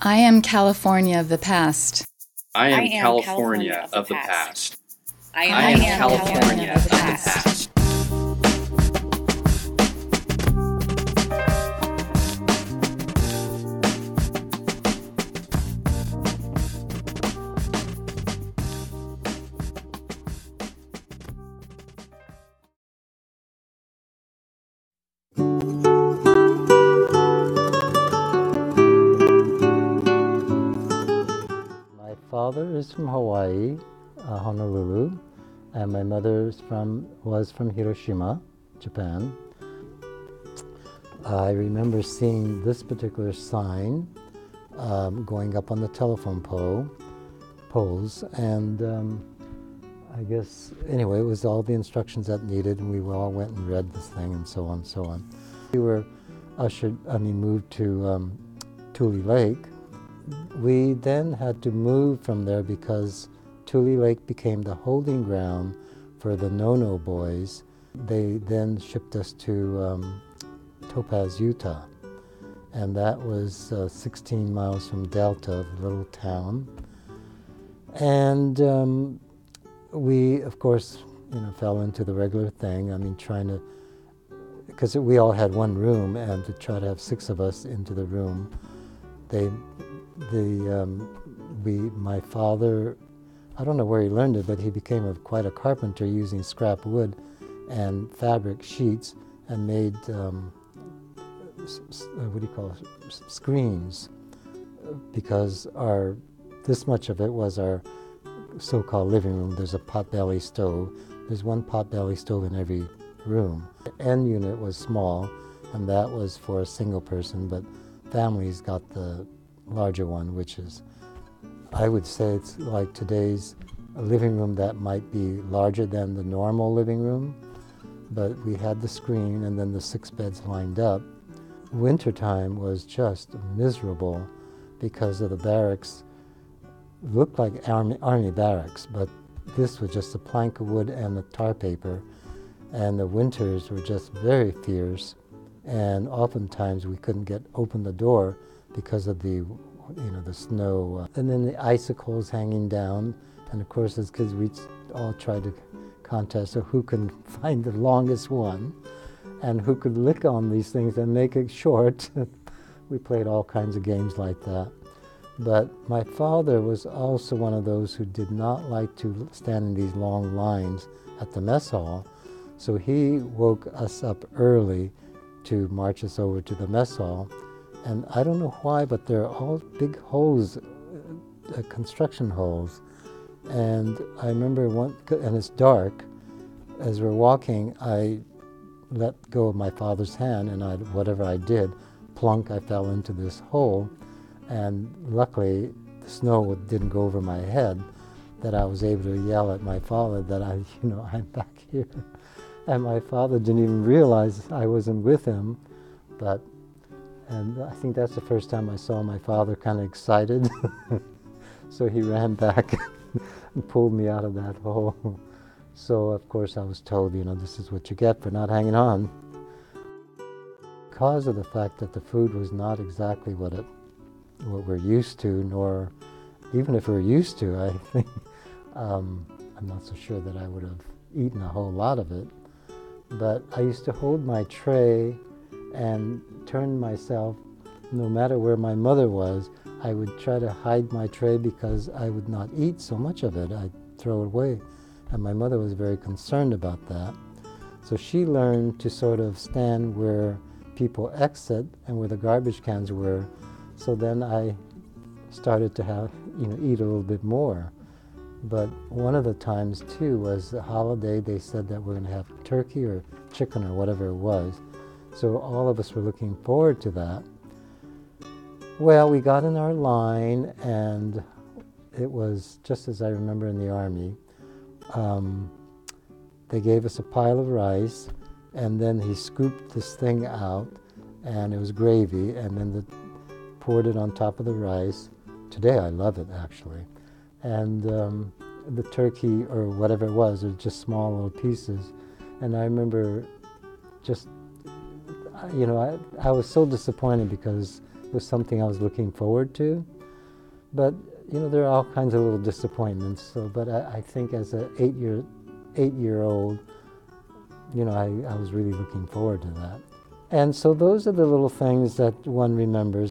I am California of the past. I am California of the past. I I am am California of the past. My father is from Hawaii, Honolulu, and my mother was from Hiroshima, Japan. I remember seeing this particular sign going up on the telephone poles, and I guess, anyway, it was all the instructions that needed, and we all went and read this thing, and so on and so on. We were moved to Tule Lake. We then had to move from there because Tule Lake became the holding ground for the No-No boys. They then shipped us to Topaz, Utah, and that was 16 miles from Delta, the little town. And we, of course, fell into the regular thing. Because we all had one room, and to try to have 6 of us into the room, my father, I don't know where he learned it, but he became quite a carpenter using scrap wood and fabric sheets, and made screens, because this much of it was our so-called living room. There's a potbelly stove. There's one potbelly stove in every room. The end unit was small, and that was for a single person, but families got the larger one, which is, I would say, it's like today's living room that might be larger than the normal living room, but we had the screen and then the 6 beds lined up. Wintertime was just miserable because of the barracks. Looked like army barracks, but this was just a plank of wood and the tar paper, and the winters were just very fierce, and oftentimes we couldn't open the door because of the snow, and then the icicles hanging down. And of course, as kids, we all tried to contest who can find the longest one and who could lick on these things and make it short. We played all kinds of games like that. But my father was also one of those who did not like to stand in these long lines at the mess hall, so he woke us up early to march us over to the mess hall. And I don't know why, but they're all big holes, construction holes. And I remember and it's dark. As we're walking, I let go of my father's hand, and whatever I did, plunk, I fell into this hole. And luckily, the snow didn't go over my head, that I was able to yell at my father that I'm back here. And my father didn't even realize I wasn't with him, and I think that's the first time I saw my father kind of excited. So he ran back and pulled me out of that hole. So of course I was told, this is what you get for not hanging on. Because of the fact that the food was not exactly what we're used to, nor even if we're used to, I think, I'm not so sure that I would have eaten a whole lot of it. But I used to hold my tray and turn myself, no matter where my mother was, I would try to hide my tray because I would not eat so much of it. I'd throw it away. And my mother was very concerned about that. So she learned to sort of stand where people exit and where the garbage cans were. So then I started to eat a little bit more. But one of the times too was the holiday. They said that we're going to have turkey or chicken or whatever it was. So all of us were looking forward to that. Well, we got in our line, and it was just as I remember in the Army. They gave us a pile of rice, and then he scooped this thing out, and it was gravy, and then poured it on top of the rice. Today I love it, actually. And the turkey, or whatever it was just small little pieces. And I remember just, I was so disappointed because was something I was looking forward to. But you know, there are all kinds of little disappointments. So, but I think as an eight-year-old, you know, I was really looking forward to that. And so those are the little things that one remembers.